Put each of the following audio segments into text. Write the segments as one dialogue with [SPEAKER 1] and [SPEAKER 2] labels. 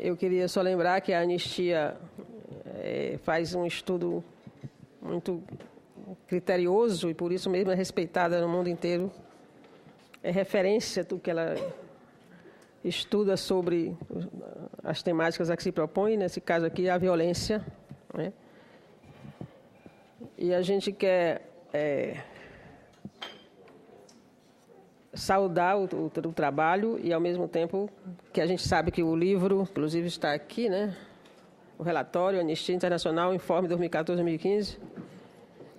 [SPEAKER 1] Eu queria só lembrar que a Anistia faz um estudo muito criterioso e por isso mesmo é respeitada no mundo inteiro. É referência do que ela estuda sobre as temáticas a que se propõe, nesse caso aqui, a violência, né? E a gente quer saudar o trabalho e, ao mesmo tempo, que a gente sabe que o livro, inclusive está aqui, né? O relatório Anistia Internacional, Informe 2014-2015,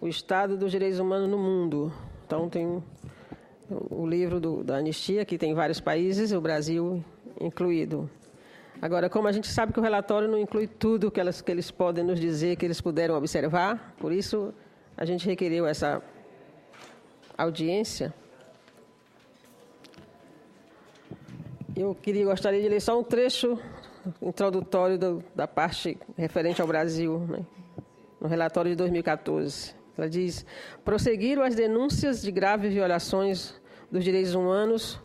[SPEAKER 1] o Estado dos Direitos Humanos no Mundo. Então, tem o livro da Anistia, que tem vários países, o Brasil incluído. Agora, como a gente sabe que o relatório não inclui tudo que eles podem nos dizer, que eles puderam observar, por isso a gente requeriu essa audiência. Eu gostaria de ler só um trecho introdutório da parte referente ao Brasil, né, no relatório de 2014. Ela diz: prosseguiram as denúncias de graves violações dos direitos humanos,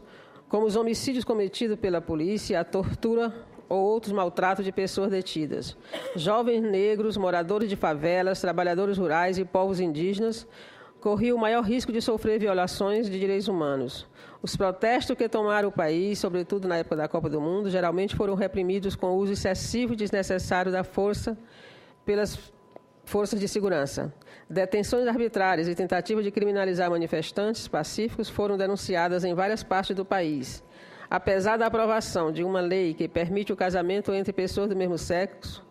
[SPEAKER 1] como os homicídios cometidos pela polícia, a tortura ou outros maltratos de pessoas detidas. Jovens negros, moradores de favelas, trabalhadores rurais e povos indígenas corriam o maior risco de sofrer violações de direitos humanos. Os protestos que tomaram o país, sobretudo na época da Copa do Mundo, geralmente foram reprimidos com o uso excessivo e desnecessário da força pelas forças de segurança. Detenções arbitrárias e tentativas de criminalizar manifestantes pacíficos foram denunciadas em várias partes do país. Apesar da aprovação de uma lei que permite o casamento entre pessoas do mesmo sexo,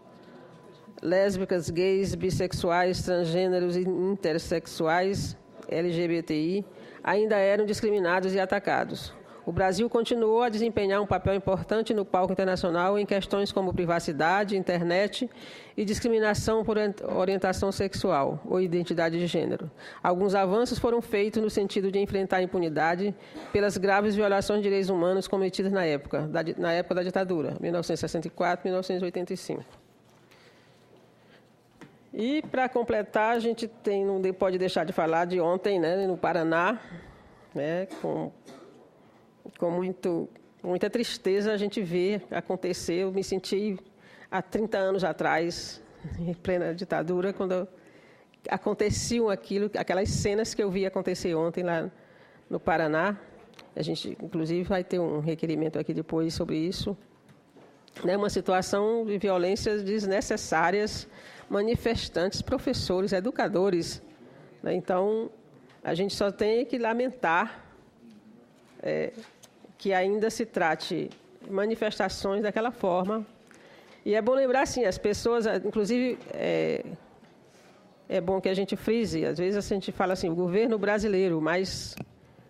[SPEAKER 1] lésbicas, gays, bissexuais, transgêneros e intersexuais, LGBTI, ainda eram discriminados e atacados. O Brasil continuou a desempenhar um papel importante no palco internacional em questões como privacidade, internet e discriminação por orientação sexual ou identidade de gênero. Alguns avanços foram feitos no sentido de enfrentar a impunidade pelas graves violações de direitos humanos cometidas na época da ditadura, 1964-1985. E, para completar, a gente não pode deixar de falar de ontem, né, no Paraná, né, com muita tristeza a gente vê acontecer. Eu me senti há 30 anos atrás, em plena ditadura, quando aconteciam aquelas cenas que eu vi acontecer ontem lá no Paraná. A gente, inclusive, vai ter um requerimento aqui depois sobre isso. Né, uma situação de violências desnecessárias, manifestantes, professores, educadores. Né? Então, a gente só tem que lamentar que ainda se trate manifestações daquela forma. E é bom lembrar, assim, as pessoas, inclusive, é bom que a gente frise, às vezes a gente fala assim, o governo brasileiro, mas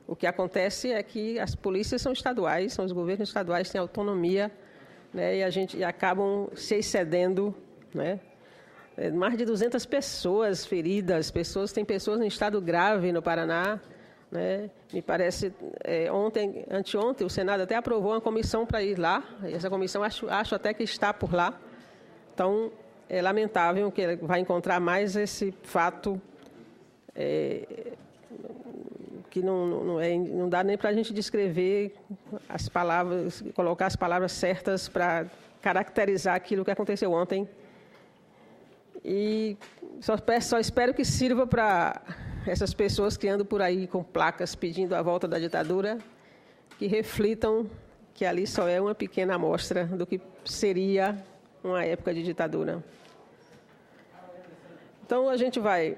[SPEAKER 1] o que acontece é que as polícias são estaduais, são os governos estaduais, têm autonomia, né, e acabam se excedendo, né? Mais de 200 pessoas feridas, tem pessoas em estado grave no Paraná, né? Me parece, anteontem, o Senado até aprovou uma comissão para ir lá, essa comissão acho até que está por lá. Então, é lamentável que vai encontrar mais esse fato que não dá nem para a gente descrever as palavras, colocar as palavras certas para caracterizar aquilo que aconteceu ontem. E só espero que sirva para essas pessoas que andam por aí com placas pedindo a volta da ditadura, que reflitam que ali só é uma pequena amostra do que seria uma época de ditadura. Então, a gente vai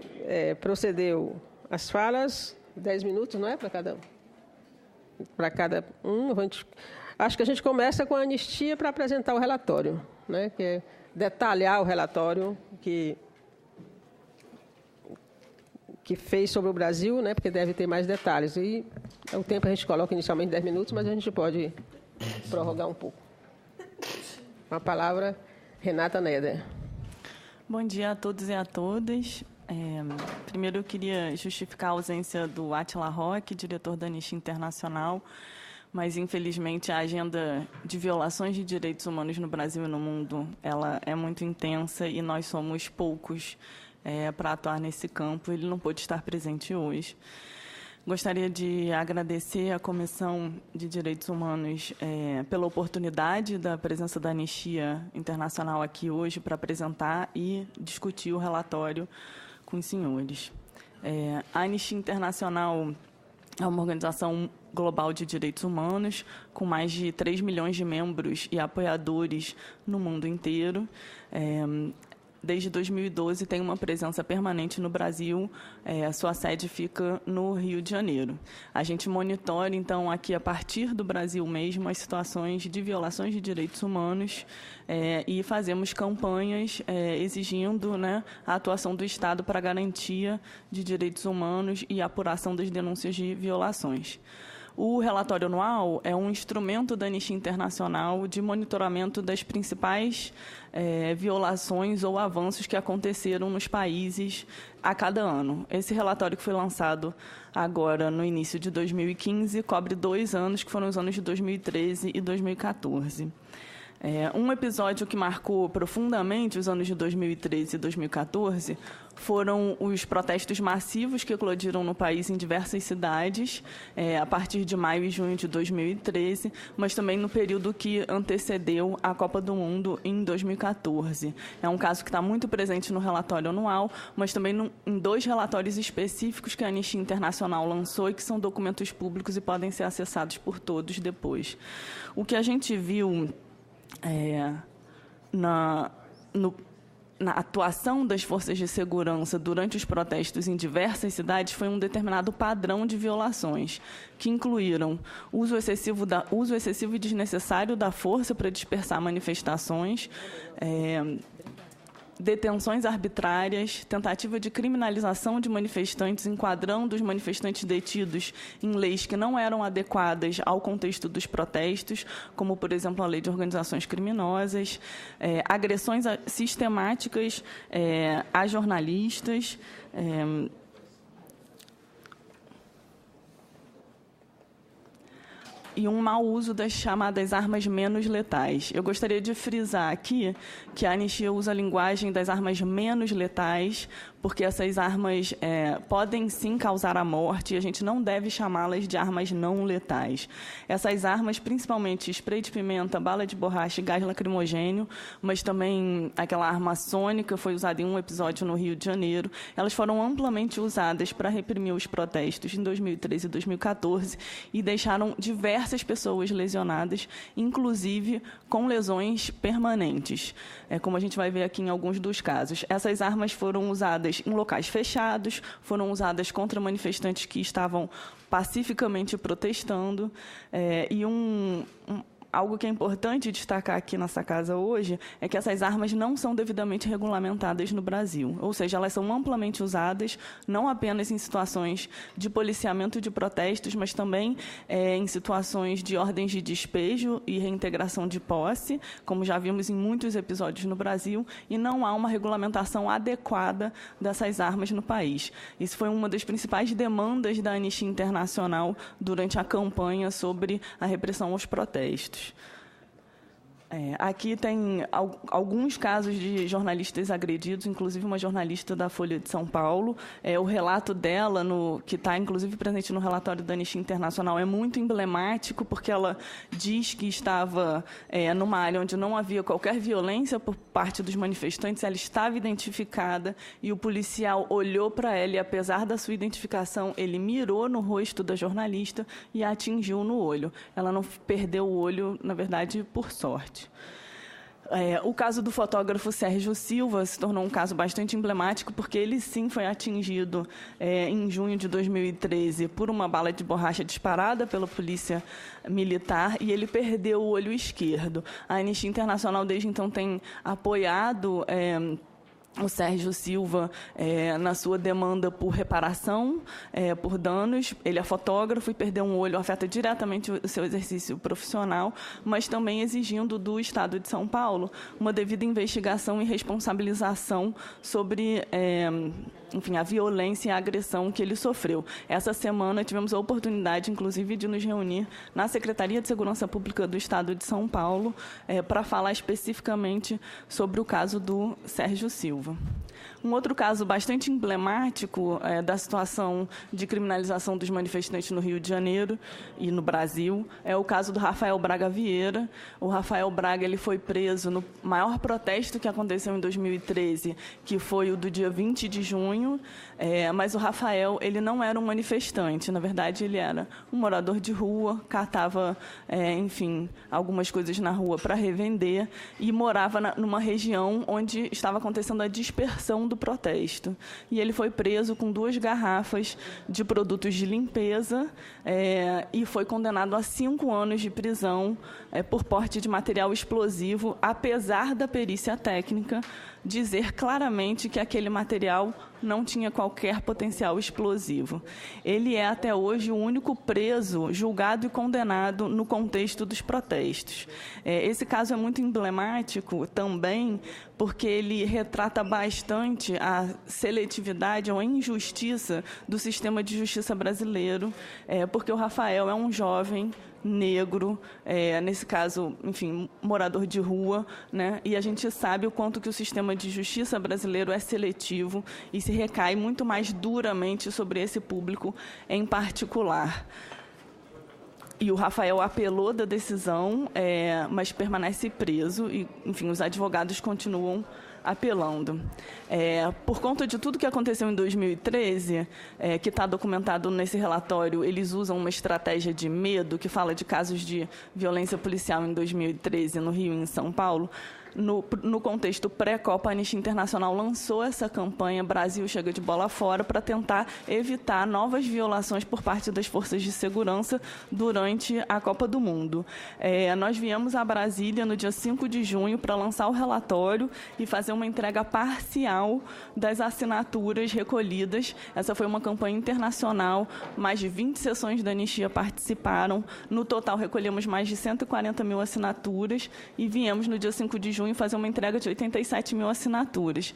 [SPEAKER 1] proceder as falas, 10 minutos, não é? Para cada um. Acho que a gente começa com a Anistia para apresentar o relatório, né? Que é detalhar o relatório que fez sobre o Brasil, né, porque deve ter mais detalhes. E o tempo a gente coloca inicialmente 10 minutos, mas a gente pode prorrogar um pouco. Com a palavra, Renata Neder.
[SPEAKER 2] Bom dia a todos e a todas. Primeiro, eu queria justificar a ausência do Átila Roque, diretor da Anistia Internacional, mas, infelizmente, a agenda de violações de direitos humanos no Brasil e no mundo ela é muito intensa e nós somos poucos para atuar nesse campo. Ele não pôde estar presente hoje. Gostaria de agradecer à Comissão de Direitos Humanos pela oportunidade da presença da Anistia Internacional aqui hoje para apresentar e discutir o relatório com os senhores. A Anistia Internacional é uma organização global de direitos humanos, com mais de 3 milhões de membros e apoiadores no mundo inteiro. Desde 2012, tem uma presença permanente no Brasil. Sua sede fica no Rio de Janeiro. A gente monitora, então, aqui, a partir do Brasil mesmo, as situações de violações de direitos humanos e fazemos campanhas exigindo, né, a atuação do Estado para a garantia de direitos humanos e a apuração das denúncias de violações. O relatório anual é um instrumento da Anistia Internacional de monitoramento das principais violações ou avanços que aconteceram nos países a cada ano. Esse relatório, que foi lançado agora no início de 2015, cobre 2 anos, que foram os anos de 2013 e 2014. Um episódio que marcou profundamente os anos de 2013 e 2014 foram os protestos massivos que eclodiram no país em diversas cidades, a partir de maio e junho de 2013, mas também no período que antecedeu a Copa do Mundo em 2014. É um caso que está muito presente no relatório anual, mas também em 2 relatórios específicos que a Anistia Internacional lançou e que são documentos públicos e podem ser acessados por todos depois. O que a gente viu na atuação das forças de segurança durante os protestos em diversas cidades foi um determinado padrão de violações, que incluíram uso excessivo e desnecessário da força para dispersar manifestações, detenções arbitrárias, tentativa de criminalização de manifestantes, enquadrando os manifestantes detidos em leis que não eram adequadas ao contexto dos protestos, como, por exemplo, a lei de organizações criminosas, agressões sistemáticas a jornalistas, e um mau uso das chamadas armas menos letais. Eu gostaria de frisar aqui que a Anistia usa a linguagem das armas menos letais, porque essas armas podem, sim, causar a morte, e a gente não deve chamá-las de armas não letais. Essas armas, principalmente spray de pimenta, bala de borracha e gás lacrimogênio, mas também aquela arma sônica, foi usada em um episódio no Rio de Janeiro, elas foram amplamente usadas para reprimir os protestos em 2013 e 2014 e deixaram diversas pessoas lesionadas, inclusive com lesões permanentes, como a gente vai ver aqui em alguns dos casos. Essas armas foram usadas em locais fechados, foram usadas contra manifestantes que estavam pacificamente protestando, e algo que é importante destacar aqui nessa casa hoje é que essas armas não são devidamente regulamentadas no Brasil, ou seja, elas são amplamente usadas, não apenas em situações de policiamento de protestos, mas também em situações de ordens de despejo e reintegração de posse, como já vimos em muitos episódios no Brasil, e não há uma regulamentação adequada dessas armas no país. Isso foi uma das principais demandas da Anistia Internacional durante a campanha sobre a repressão aos protestos. Aqui tem alguns casos de jornalistas agredidos, inclusive uma jornalista da Folha de São Paulo. O relato dela, que está, inclusive, presente no relatório da Anistia Internacional, é muito emblemático, porque ela diz que estava numa área onde não havia qualquer violência por parte dos manifestantes, ela estava identificada e o policial olhou para ela e, apesar da sua identificação, ele mirou no rosto da jornalista e a atingiu no olho. Ela não perdeu o olho, na verdade, por sorte. O caso do fotógrafo Sérgio Silva se tornou um caso bastante emblemático, porque ele, sim, foi atingido em junho de 2013 por uma bala de borracha disparada pela polícia militar e ele perdeu o olho esquerdo. A Anistia Internacional, desde então, tem apoiado o Sérgio Silva na sua demanda por reparação, por danos. Ele é fotógrafo e perdeu um olho, afeta diretamente o seu exercício profissional, mas também exigindo do Estado de São Paulo uma devida investigação e responsabilização sobre enfim, a violência e a agressão que ele sofreu. Essa semana tivemos a oportunidade, inclusive, de nos reunir na Secretaria de Segurança Pública do Estado de São Paulo para falar especificamente sobre o caso do Sérgio Silva. Um outro caso bastante emblemático da situação de criminalização dos manifestantes no Rio de Janeiro e no Brasil é o caso do Rafael Braga Vieira. O Rafael Braga ele foi preso no maior protesto que aconteceu em 2013, que foi o do dia 20 de junho, mas o Rafael ele não era um manifestante, na verdade ele era um morador de rua, catava, enfim, algumas coisas na rua para revender e morava numa região onde estava acontecendo a dispersão do protesto. E ele foi preso com 2 garrafas de produtos de limpeza e foi condenado a 5 anos de prisão por porte de material explosivo, apesar da perícia técnica dizer claramente que aquele material não tinha qualquer potencial explosivo. Ele é, até hoje, o único preso, julgado e condenado no contexto dos protestos. Esse caso é muito emblemático também porque ele retrata bastante a seletividade ou a injustiça do sistema de justiça brasileiro, porque o Rafael é um jovem negro, nesse caso, enfim, morador de rua, né? E a gente sabe o quanto que o sistema de justiça brasileiro é seletivo e se recai muito mais duramente sobre esse público em particular. E o Rafael apelou da decisão, mas permanece preso e, enfim, os advogados continuam apelando. Por conta de tudo que aconteceu em 2013, que está documentado nesse relatório, eles usam uma estratégia de medo, que fala de casos de violência policial em 2013 no Rio e em São Paulo. No contexto pré-Copa, a Anistia Internacional lançou essa campanha Brasil Chega de Bola Fora para tentar evitar novas violações por parte das forças de segurança durante a Copa do Mundo. Nós viemos a Brasília no dia 5 de junho para lançar o relatório e fazer uma entrega parcial das assinaturas recolhidas. Essa foi uma campanha internacional, mais de 20 sessões da Anistia participaram. No total, recolhemos mais de 140 mil assinaturas e viemos no dia 5 de junho fazer uma entrega de 87 mil assinaturas.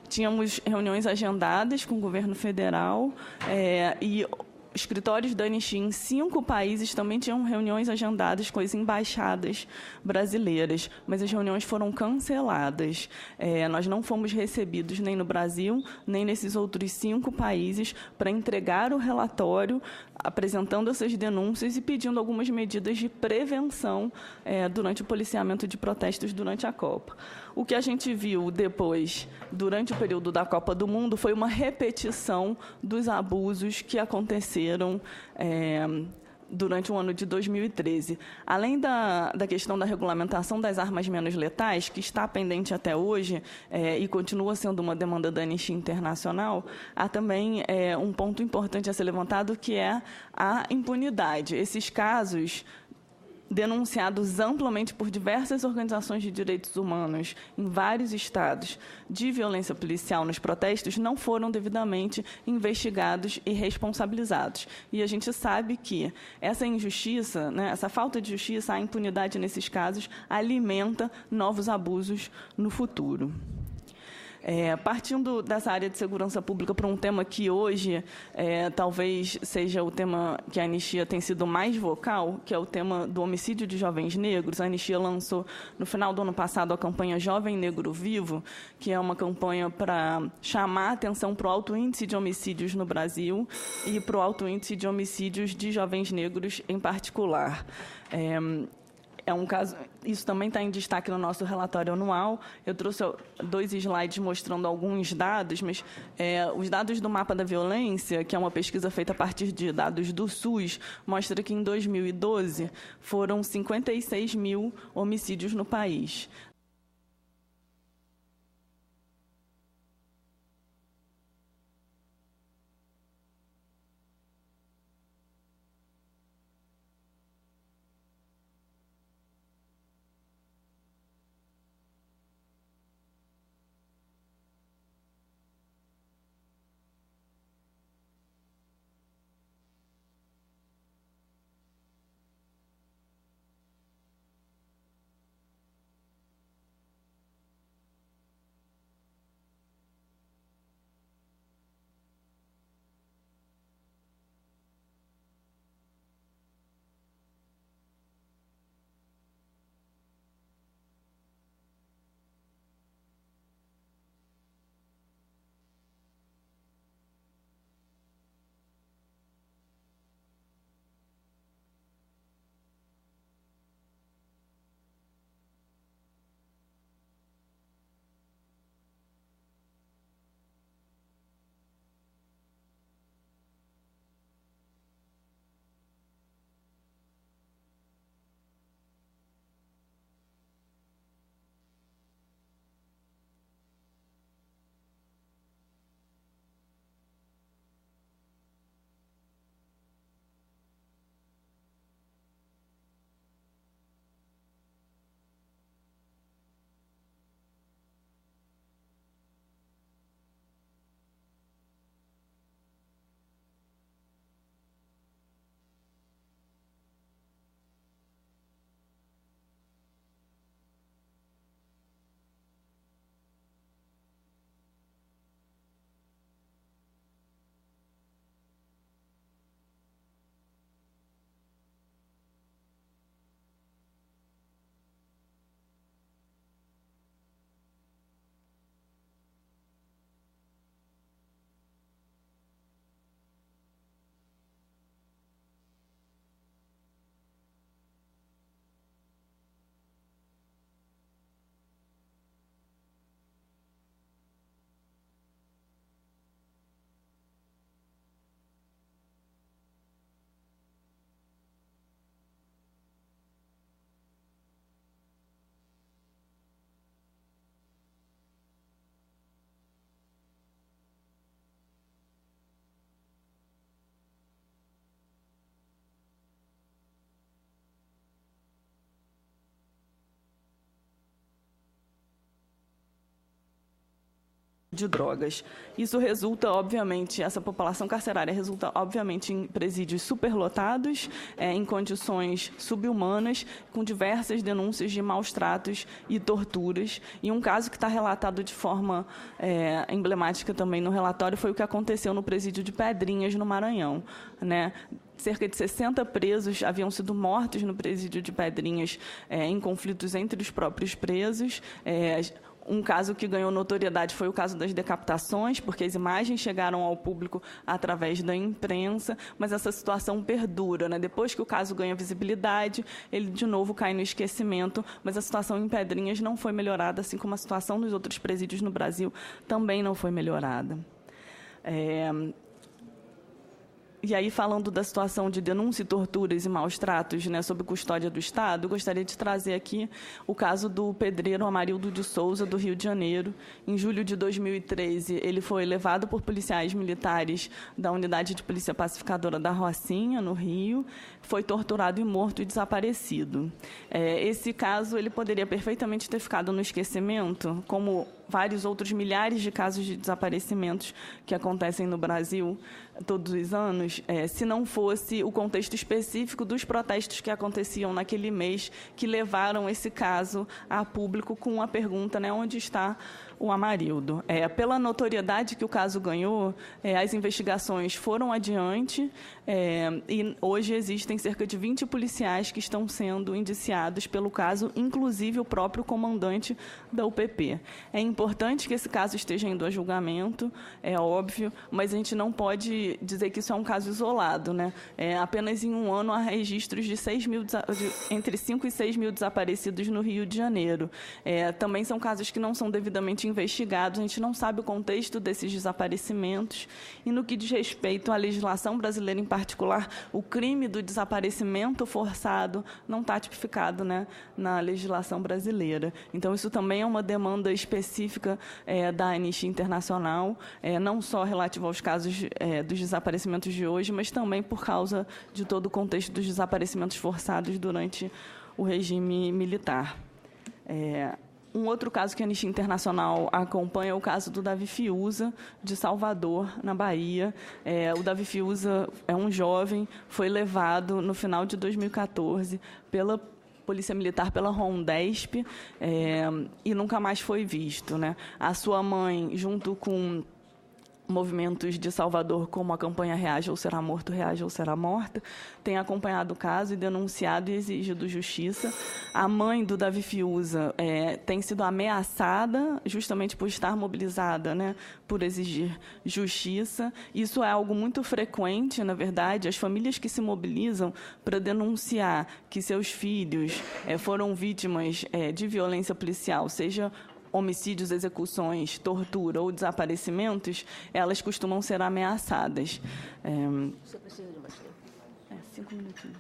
[SPEAKER 2] Tínhamos reuniões agendadas com o governo federal e escritórios da Anistia em 5 países também tinham reuniões agendadas com as embaixadas brasileiras, mas as reuniões foram canceladas. Nós não fomos recebidos nem no Brasil, nem nesses outros 5 países para entregar o relatório, apresentando essas denúncias e pedindo algumas medidas de prevenção durante o policiamento de protestos durante a Copa. O que a gente viu depois, durante o período da Copa do Mundo, foi uma repetição dos abusos que aconteceram durante o ano de 2013. Além da questão da regulamentação das armas menos letais, que está pendente até hoje e continua sendo uma demanda da Anistia Internacional, há também um ponto importante a ser levantado, que é a impunidade. Esses casos denunciados amplamente por diversas organizações de direitos humanos em vários estados de violência policial nos protestos não foram devidamente investigados e responsabilizados. E a gente sabe que essa injustiça, né, essa falta de justiça, a impunidade nesses casos, alimenta novos abusos no futuro. Partindo dessa área de segurança pública para um tema que hoje talvez seja o tema que a Anistia tem sido mais vocal, que é o tema do homicídio de jovens negros. A Anistia lançou, no final do ano passado, a campanha Jovem Negro Vivo, que é uma campanha para chamar a atenção para o alto índice de homicídios no Brasil e para o alto índice de homicídios de jovens negros em particular. É um caso, isso também está em destaque no nosso relatório anual. Eu trouxe 2 slides mostrando alguns dados, mas os dados do Mapa da Violência, que é uma pesquisa feita a partir de dados do SUS, mostra que em 2012 foram 56 mil homicídios no país. de drogas. Isso resulta, obviamente, essa população carcerária resulta, obviamente, em presídios superlotados, em condições subhumanas, com diversas denúncias de maus tratos e torturas. E um caso que está relatado de forma emblemática também no relatório foi o que aconteceu no presídio de Pedrinhas, no Maranhão, né? Cerca de 60 presos haviam sido mortos no presídio de Pedrinhas em conflitos entre os próprios presos. Um caso que ganhou notoriedade foi o caso das decapitações, porque as imagens chegaram ao público através da imprensa, mas essa situação perdura, né? Depois que o caso ganha visibilidade, ele de novo cai no esquecimento, mas a situação em Pedrinhas não foi melhorada, assim como a situação nos outros presídios no Brasil também não foi melhorada. E aí, falando da situação de denúncia, torturas e maus tratos, né, sob custódia do Estado, gostaria de trazer aqui o caso do pedreiro Amarildo de Souza, do Rio de Janeiro. Em julho de 2013, ele foi levado por policiais militares da Unidade de Polícia Pacificadora da Rocinha, no Rio, foi torturado e morto e desaparecido. Esse caso ele poderia perfeitamente ter ficado no esquecimento, como vários outros milhares de casos de desaparecimentos que acontecem no Brasil todos os anos, se não fosse o contexto específico dos protestos que aconteciam naquele mês, que levaram esse caso a público com a pergunta, né, onde está o Amarildo. Pela notoriedade que o caso ganhou, as investigações foram adiante e hoje existem cerca de 20 policiais que estão sendo indiciados pelo caso, inclusive o próprio comandante da UPP. É importante que esse caso esteja indo a julgamento, é óbvio, mas a gente não pode dizer que isso é um caso isolado, né? Apenas em um ano há registros de entre 5 e 6 mil desaparecidos no Rio de Janeiro. Também são casos que não são devidamente investigados, a gente não sabe o contexto desses desaparecimentos. E no que diz respeito à legislação brasileira em particular, o crime do desaparecimento forçado não está tipificado, né, na legislação brasileira. Então, isso também é uma demanda específica da Anistia Internacional, não só relativo aos casos dos desaparecimentos de hoje, mas também por causa de todo o contexto dos desaparecimentos forçados durante o regime militar. Um outro caso que a Anistia Internacional acompanha é o caso do Davi Fiuza, de Salvador, na Bahia. O Davi Fiuza é um jovem, foi levado no final de 2014 pela Polícia Militar, pela Rondesp, e nunca mais foi visto, né? A sua mãe, junto com movimentos de Salvador, como a campanha Reage ou Será Morto, Reage ou Será Morta, tem acompanhado o caso e denunciado e exigido justiça. A mãe do Davi Fiuza tem sido ameaçada justamente por estar mobilizada, né, por exigir justiça. Isso é algo muito frequente, na verdade. As famílias que se mobilizam para denunciar que seus filhos foram vítimas de violência policial, seja homicídios, execuções, tortura ou desaparecimentos, elas costumam ser ameaçadas.
[SPEAKER 1] Você precisa de mais tempo?
[SPEAKER 2] 5 minutinhos.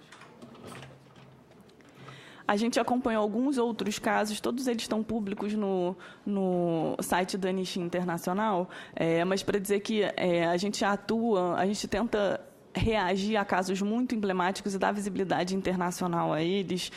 [SPEAKER 2] A gente acompanhou alguns outros casos, todos eles estão públicos no site da Anistia Internacional, mas para dizer que a gente atua, a gente tenta reagir a casos muito emblemáticos e dar visibilidade internacional a eles,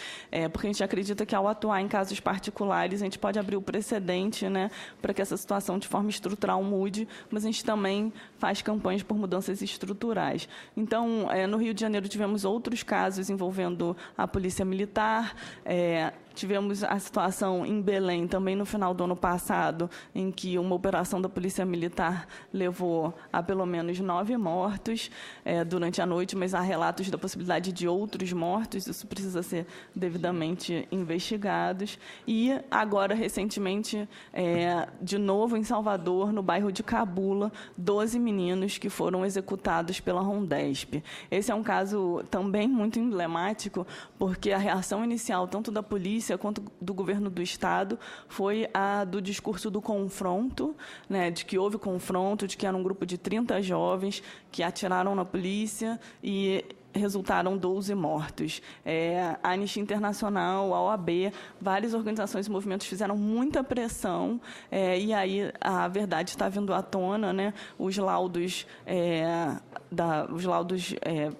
[SPEAKER 2] porque a gente acredita que, ao atuar em casos particulares, a gente pode abrir o precedente, né, para que essa situação, de forma estrutural, mude, mas a gente também faz campanhas por mudanças estruturais. Então, no Rio de Janeiro, tivemos outros casos envolvendo a Polícia Militar, tivemos a situação em Belém, também no final do ano passado, em que uma operação da Polícia Militar levou a pelo menos 9 mortos durante a noite, mas há relatos da possibilidade de outros mortos, isso precisa ser devidamente investigado. E agora, recentemente, de novo em Salvador, no bairro de Cabula, 12 meninos que foram executados pela Rondesp. Esse é um caso também muito emblemático, porque a reação inicial, tanto da polícia quanto do governo do Estado, foi a do discurso do confronto, né, de que houve confronto, de que era um grupo de 30 jovens que atiraram na polícia e resultaram 12 mortos. A Anistia Internacional, a OAB, várias organizações e movimentos fizeram muita pressão, e aí a verdade está vindo à tona, né? Os laudos,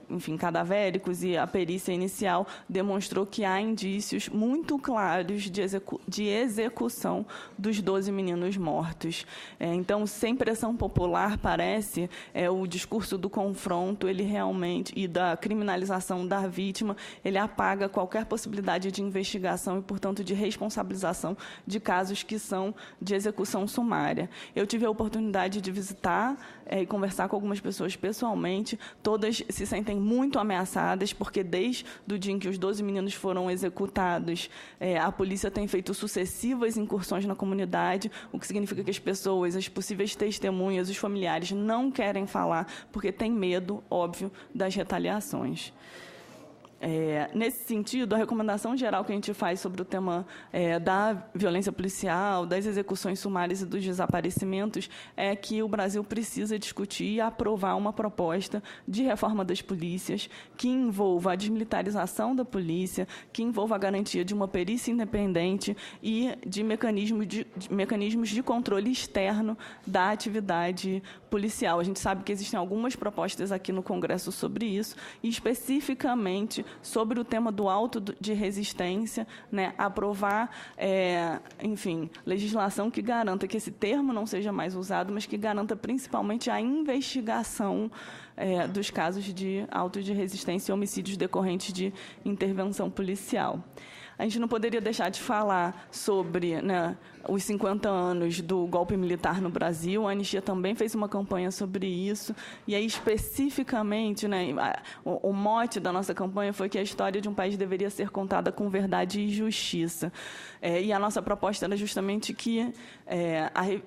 [SPEAKER 2] enfim, cadavéricos e a perícia inicial demonstrou que há indícios muito claros de execução dos 12 meninos mortos. Então, sem pressão popular, parece, o discurso do confronto, ele realmente, e da criminalização da vítima, ele apaga qualquer possibilidade de investigação e, portanto, de responsabilização de casos que são de execução sumária. Eu tive a oportunidade de visitar e conversar com algumas pessoas pessoalmente. Todas se sentem muito ameaçadas, porque desde o dia em que os 12 meninos foram executados, a polícia tem feito sucessivas incursões na comunidade, o que significa que as pessoas, as possíveis testemunhas, os familiares não querem falar, porque têm medo, óbvio, das retaliações. Nesse sentido, a recomendação geral que a gente faz sobre o tema da violência policial, das execuções sumárias e dos desaparecimentos é que o Brasil precisa discutir e aprovar uma proposta de reforma das polícias que envolva a desmilitarização da polícia, que envolva a garantia de uma perícia independente e de mecanismos de controle externo da atividade policial. A gente sabe que existem algumas propostas aqui no Congresso sobre isso, e especificamente sobre o tema do auto de resistência, né, aprovar, enfim, legislação que garanta que esse termo não seja mais usado, mas que garanta principalmente a investigação dos casos de auto de resistência e homicídios decorrentes de intervenção policial. A gente não poderia deixar de falar sobre, né, os 50 anos do golpe militar no Brasil. A Anistia também fez uma campanha sobre isso. E aí, especificamente, né, o mote da nossa campanha foi que a história de um país deveria ser contada com verdade e justiça. E a nossa proposta era justamente que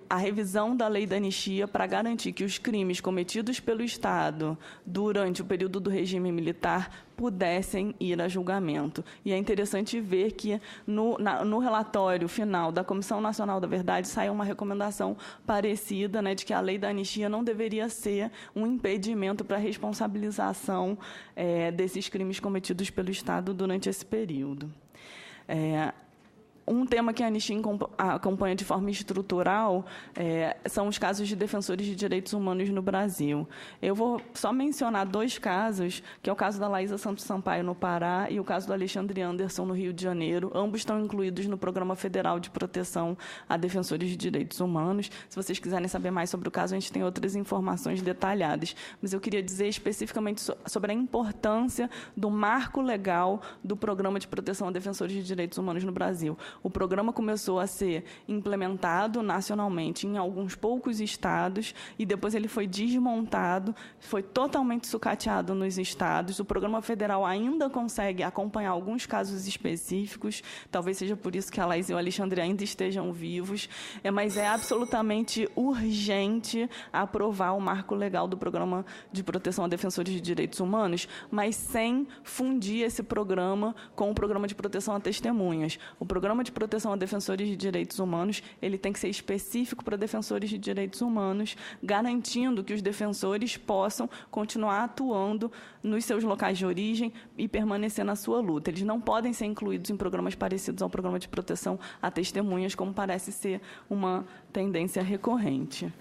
[SPEAKER 2] a revisão da lei da anistia para garantir que os crimes cometidos pelo Estado durante o período do regime militar pudessem ir a julgamento. E é interessante ver que no relatório final da Comissão Nacional da Verdade saiu uma recomendação parecida, né, de que a lei da anistia não deveria ser um impedimento para a responsabilização desses crimes cometidos pelo Estado durante esse período. Um tema que a Anistia acompanha de forma estrutural são os casos de defensores de direitos humanos no Brasil. Eu vou só mencionar 2 casos, que é o caso da Laísa Santos Sampaio, no Pará, e o caso do Alexandre Anderson, no Rio de Janeiro. Ambos estão incluídos no Programa Federal de Proteção a Defensores de Direitos Humanos. Se vocês quiserem saber mais sobre o caso, a gente tem outras informações detalhadas. Mas eu queria dizer especificamente sobre a importância do marco legal do Programa de Proteção a Defensores de Direitos Humanos no Brasil. O programa começou a ser implementado nacionalmente em alguns poucos estados e depois ele foi desmontado, foi totalmente sucateado nos estados. O programa federal ainda consegue acompanhar alguns casos específicos, talvez seja por isso que a Laís e o Alexandre ainda estejam vivos, mas é absolutamente urgente aprovar o marco legal do Programa de Proteção a Defensores de Direitos Humanos, mas sem fundir esse programa com o Programa de Proteção a Testemunhas. O Programa de Proteção a Defensores de Direitos Humanos, ele tem que ser específico para defensores de direitos humanos, garantindo que os defensores possam continuar atuando nos seus locais de origem e permanecer na sua luta. Eles não podem ser incluídos em programas parecidos ao Programa de Proteção a Testemunhas, como parece ser uma tendência recorrente.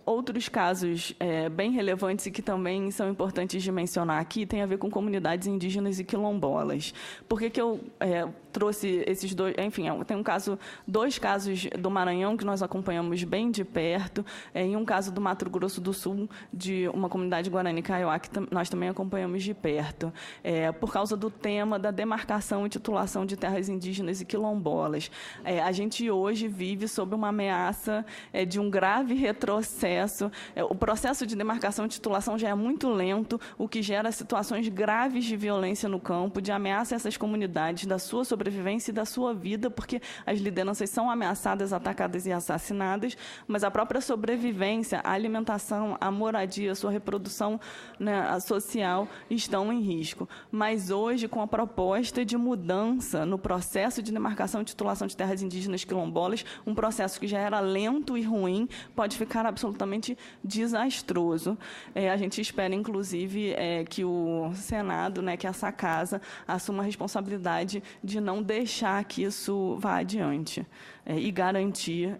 [SPEAKER 2] Outros casos bem relevantes e que também são importantes de mencionar aqui têm a ver com comunidades indígenas e quilombolas. Por que eu trouxe esses 2? Enfim, tem 2 casos do Maranhão que nós acompanhamos bem de perto, e um caso do Mato Grosso do Sul, de uma comunidade Guarani Kaiowá, que nós também acompanhamos de perto, por causa do tema da demarcação e titulação de terras indígenas e quilombolas. A gente hoje vive sob uma ameaça de um grave retrocesso. O processo de demarcação e titulação já é muito lento, o que gera situações graves de violência no campo, de ameaça a essas comunidades, da sua sobrevivência sobrevivência e da sua vida, porque as lideranças são ameaçadas, atacadas e assassinadas, mas a própria sobrevivência, a alimentação, a moradia, a sua reprodução, né, a social estão em risco. Mas hoje, com a proposta de mudança no processo de demarcação e titulação de terras indígenas quilombolas, um processo que já era lento e ruim, pode ficar absolutamente desastroso. A gente espera, inclusive, que o Senado, né, que essa casa, assuma a responsabilidade de não deixar que isso vá adiante e garantir,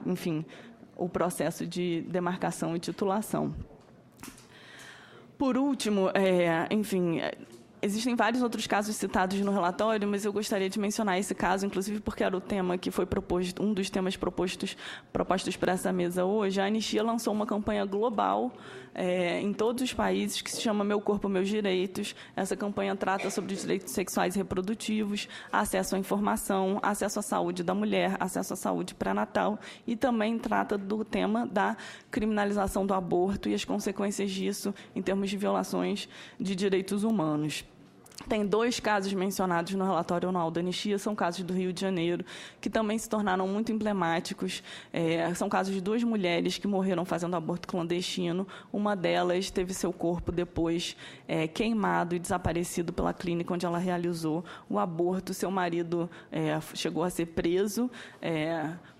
[SPEAKER 2] enfim, o processo de demarcação e titulação. Por último, enfim, existem vários outros casos citados no relatório, mas eu gostaria de mencionar esse caso, inclusive porque era o tema que foi proposto, um dos temas propostos para essa mesa hoje. A Anistia lançou uma campanha global em todos os países que se chama Meu Corpo, Meus Direitos. Essa campanha trata sobre direitos sexuais e reprodutivos, acesso à informação, acesso à saúde da mulher, acesso à saúde pré-natal e também trata do tema da criminalização do aborto e as consequências disso em termos de violações de direitos humanos. Tem 2 casos mencionados no relatório anual da Anistia, são casos do Rio de Janeiro, que também se tornaram muito emblemáticos. São casos de 2 mulheres que morreram fazendo aborto clandestino. Uma delas teve seu corpo depois queimado e desaparecido pela clínica onde ela realizou o aborto. Seu marido chegou a ser preso,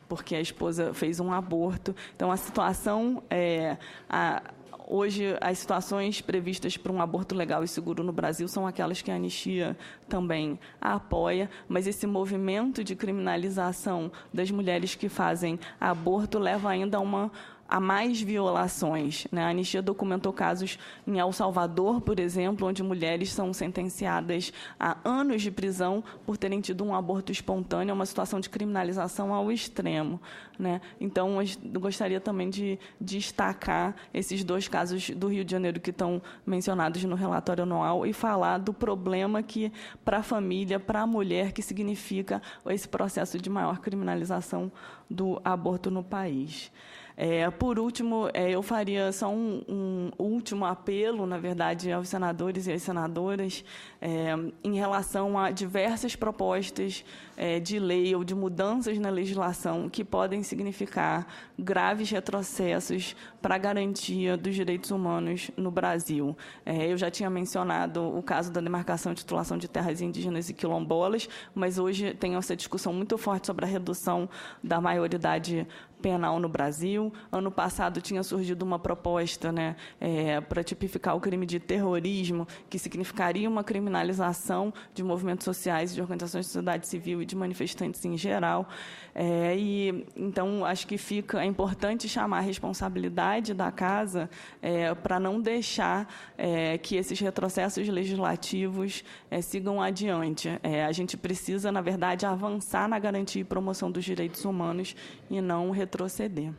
[SPEAKER 2] porque a esposa fez um aborto. Então, a situação hoje, as situações previstas para um aborto legal e seguro no Brasil são aquelas que a Anistia também apoia, mas esse movimento de criminalização das mulheres que fazem aborto leva ainda a mais violações, né? A Anistia documentou casos em El Salvador, por exemplo, onde mulheres são sentenciadas a anos de prisão por terem tido um aborto espontâneo, uma situação de criminalização ao extremo, né? Então, eu gostaria também de destacar esses 2 casos do Rio de Janeiro que estão mencionados no relatório anual e falar do problema que, para a família, para a mulher, que significa esse processo de maior criminalização do aborto no país. Por último, eu faria só um último apelo, na verdade, aos senadores e às senadoras em relação a diversas propostas de lei ou de mudanças na legislação que podem significar graves retrocessos para a garantia dos direitos humanos no Brasil. Eu já tinha mencionado o caso da demarcação e titulação de terras indígenas e quilombolas, mas hoje tem essa discussão muito forte sobre a redução da maioridade penal no Brasil. Ano passado tinha surgido uma proposta, né, para tipificar o crime de terrorismo, que significaria uma criminalização de movimentos sociais, de organizações de sociedade civil e de manifestantes em geral. Então, acho que é importante chamar a responsabilidade da Casa para não deixar que esses retrocessos legislativos sigam adiante. A gente precisa, na verdade, avançar na garantia e promoção dos direitos humanos e não retroceder.